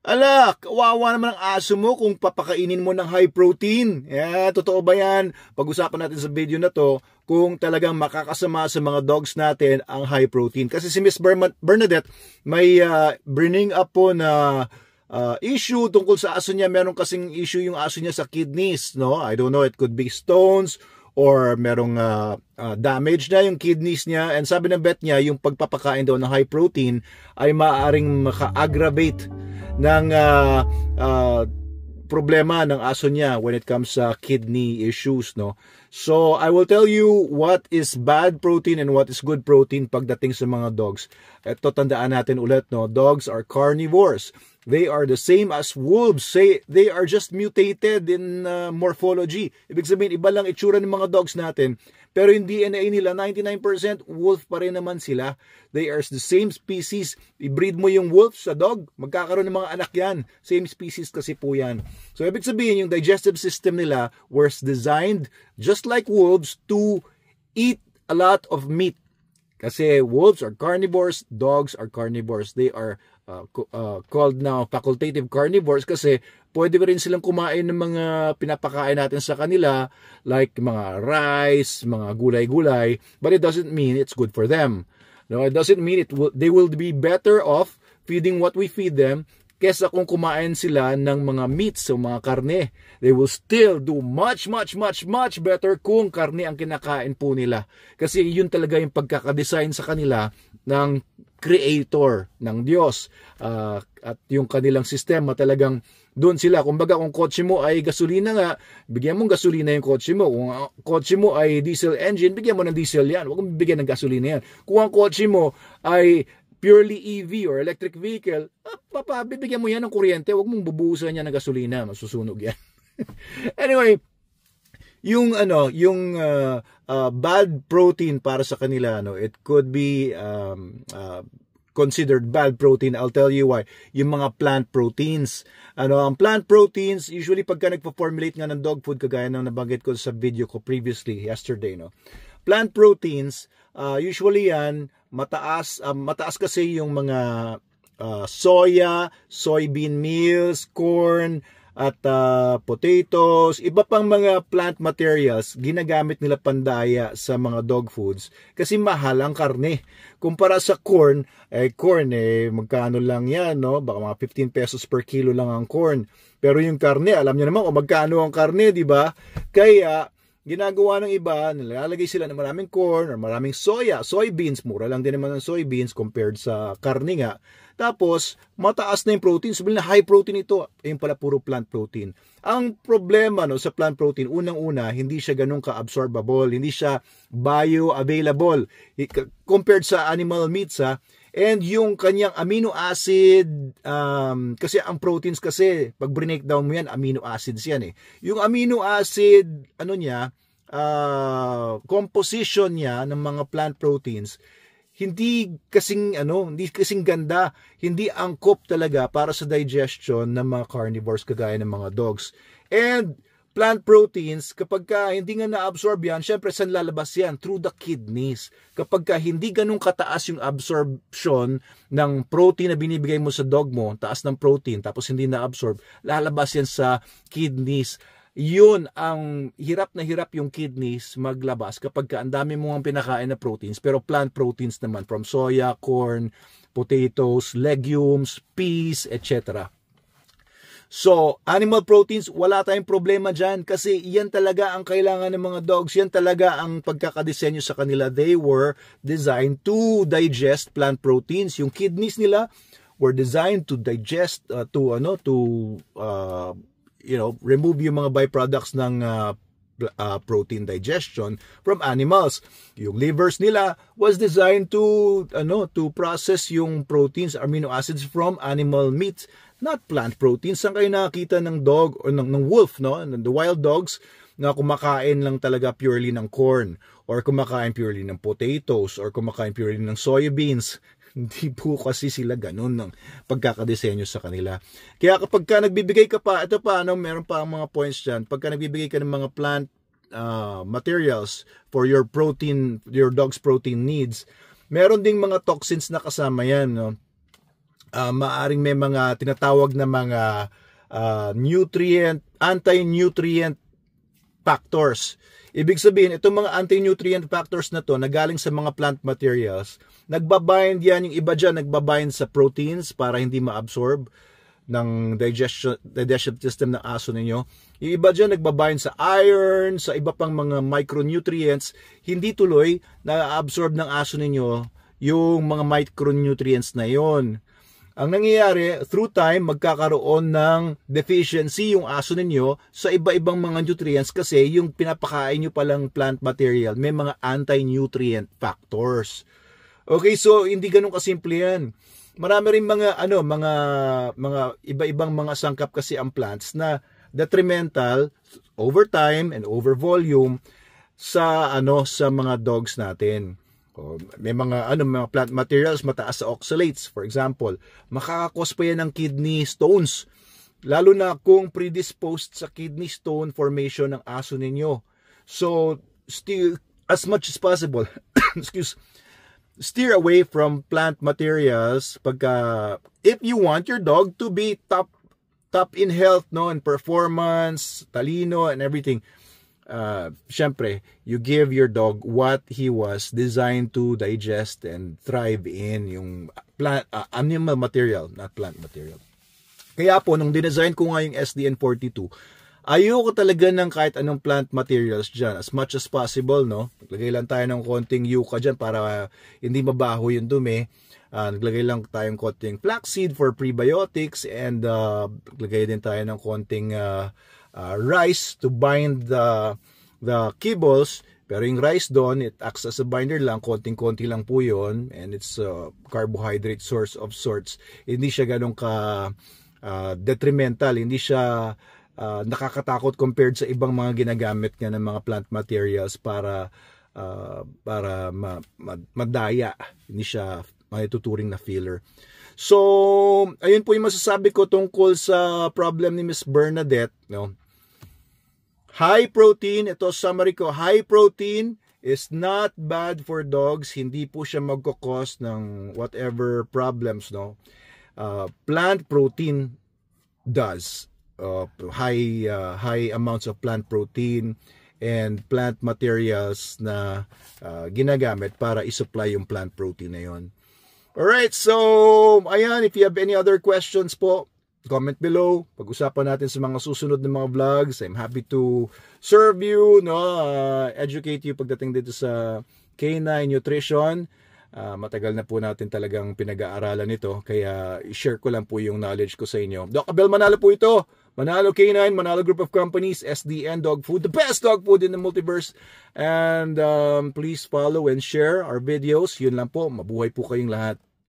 Ala, kawawa naman ang aso mo kung papakainin mo ng high protein. Totoo ba yan? Pag-usapan natin sa video na to kung talagang makakasama sa mga dogs natin ang high protein. Kasi si Miss Bernadette may bringing up po na issue tungkol sa aso niya. Meron kasing issue yung aso niya sa kidneys, no? I don't know, it could be stones or merong damage na yung kidneys niya. And sabi ng vet niya, yung pagpapakain daw ng high protein ay maaaring maka-aggravate ng problema ng aso niya when it comes sa kidney issues, no? So, I will tell you what is bad protein and what is good protein pagdating sa mga dogs. Ito, tandaan natin ulit, no? Dogs are carnivores. They are the same as wolves. They are just mutated in morphology. Ibig sabihin, iba lang itsura ng mga dogs natin. Pero yung DNA nila, 99% wolf pa rin naman sila. They are the same species. I-breed mo yung wolf sa dog, magkakaroon ng mga anak yan. Same species kasi po yan. So, ibig sabihin, yung digestive system nila was designed, just like wolves, to eat a lot of meat. Kasi wolves are carnivores, dogs are carnivores. They are called now facultative carnivores kasi pwede rin silang kumain ng mga pinapakain natin sa kanila like mga rice, mga gulay-gulay, but it doesn't mean it's good for them. No, it doesn't mean they will be better off feeding what we feed them kesa kung kumain sila ng mga meats o mga karne. They will still do much better kung karne ang kinakain po nila. Kasi yun talaga yung pagkakadesign sa kanila ng creator, ng Diyos. At yung kanilang sistema talagang doon sila. Kumbaga kung kotse mo ay gasolina nga, bigyan mong gasolina yung kotse mo. Kung kotse mo ay diesel engine, bigyan mo ng diesel yan. Huwag mong bigyan ng gasolina yan. Kung ang kotse mo ay purely EV or electric vehicle, bibigyan mo yan ng kuryente. Huwag mong bubuhusan yan ng gasolina. Masusunog yan. Anyway, yung bad protein para sa kanila, it could be considered bad protein. I'll tell you why. Yung mga plant proteins. Ang plant proteins, usually pagka nagpo-formulate nga ng dog food, kagaya ng nabanggit ko sa video ko previously, yesterday, plant proteins, usually yan, mataas kasi yung mga soya, soybean meals, corn, at potatoes, iba pang mga plant materials, ginagamit nila pandaya sa mga dog foods kasi mahal ang karne. Kumpara sa corn, magkano lang yan, no? Baka mga 15 pesos per kilo lang ang corn. Pero yung karne, alam niyo naman kung magkano ang karne, di ba? Kaya, ginagawa ng iba, nilalagay sila ng maraming corn or maraming soybeans, mura lang din naman ang soybeans compared sa karne nga. Tapos, mataas na yung protein. Sabihin na high protein ito. Ayun pala, puro plant protein. Ang problema sa plant protein, unang-una, hindi siya ganun ka-absorbable. Hindi siya bioavailable. Compared sa animal meats, And yung kanyang amino acid, kasi ang proteins kasi, pag breakdown mo yan, amino acids yan . Yung amino acid, composition niya ng mga plant proteins, hindi kasing ganda, hindi angkop talaga para sa digestion ng mga carnivores kagaya ng mga dogs. And plant proteins, kapag hindi nga na-absorb yan, syempre saan lalabas yan? Through the kidneys. Kapag hindi ganun kataas yung absorption ng protein na binibigay mo sa dog mo, taas ng protein, tapos hindi na-absorb, lalabas yan sa kidneys. Yun ang hirap na hirap yung kidneys maglabas kapag ang dami mo ang pinakain na proteins, pero plant proteins naman from soya, corn, potatoes, legumes, peas, etc. So, animal proteins, wala tayong problema dyan kasi yan talaga ang kailangan ng mga dogs. Yan talaga ang pagkakadesenyo sa kanila. They were designed to digest plant proteins. Yung kidneys nila were designed to digest, remove yung mga byproducts ng protein digestion from animals. Yung livers nila was designed to process yung proteins, amino acids from animal meat, not plant proteins. Saan kayo nakakita ng dog o ng wolf, the wild dogs na kumakain lang talaga purely ng corn or kumakain purely ng potatoes or kumakain purely ng soybeans? Hindi po kasi sila ganun ng pagkakadesenyo sa kanila. Kaya kapag nagbibigay ka pa, meron pa ang mga points dyan. Pagka nagbibigay ka ng mga plant materials for your dog's protein needs, meron ding mga toxins na kasama yan. maaring may mga tinatawag na mga anti-nutrient factors. Ibig sabihin, itong mga anti-nutrient factors na to na galing sa mga plant materials, nagbabind yan, yung iba dyan nagbabind sa proteins para hindi ma-absorb ng digestive system ng aso ninyo. Yung iba dyan nagbabind sa iron, sa iba pang mga micronutrients, hindi tuloy na-absorb ng aso ninyo yung mga micronutrients na yon. Ang nangyayari, through time, magkakaroon ng deficiency yung aso ninyo sa iba-ibang mga nutrients kasi yung pinapakain nyo palang plant material, may mga anti-nutrient factors. Okay, so hindi ganun kasimple yan. Marami rin mga iba-ibang mga sangkap kasi ang plants na detrimental over time and over volume sa mga dogs natin. May mga plant materials mataas sa oxalates, for example. Makakakos pa yan ng kidney stones. Lalo na kung predisposed sa kidney stone formation ng aso ninyo. So, still, as much as possible, steer away from plant materials if you want your dog to be top in health, and performance, talino, and everything. Syempre, you give your dog what he was designed to digest and thrive in, yung plant, animal material, not plant material. Kaya po, nung dinesign ko nga yung SDN42, ayoko talaga ng kahit anong plant materials dyan, as much as possible, no? Naglagay lang tayo ng konting yucca dyan para hindi mabaho yung dumi. Naglagay lang tayong konting flaxseed for prebiotics, and naglagay din tayo ng konting rice to bind the kibbles. Pero yung rice doon, it acts as a binder lang, konting-konti lang po yun, and it's a carbohydrate source of sorts. Hindi siya ganun ka detrimental, hindi siya nakakatakot compared sa ibang mga ginagamit nga ng mga plant materials para madaya. Hindi siya maituturing na filler. So, ayun po yung masasabi ko tungkol sa problem ni Miss Bernadette, no? High protein, ito summary ko, high protein is not bad for dogs. Hindi po siya magkakos ng whatever problems, no? Plant protein does. High amounts of plant protein and plant materials na ginagamit para isupply yung plant protein na yon. Alright, so ayan, if you have any other questions po, comment below. Pag-usapan natin sa mga susunod na mga vlogs. I'm happy to serve you, educate you pagdating dito sa canine nutrition. Matagal na po natin talagang pinag-aaralan ito, kaya i-share ko lang po yung knowledge ko sa inyo. Doc Abel Manalo po ito. Manalo Canine, Manalo Group of Companies, SDN Dog Food, the best dog food in the multiverse. And please follow and share our videos. Yun lang po. Mabuhay po kayong lahat.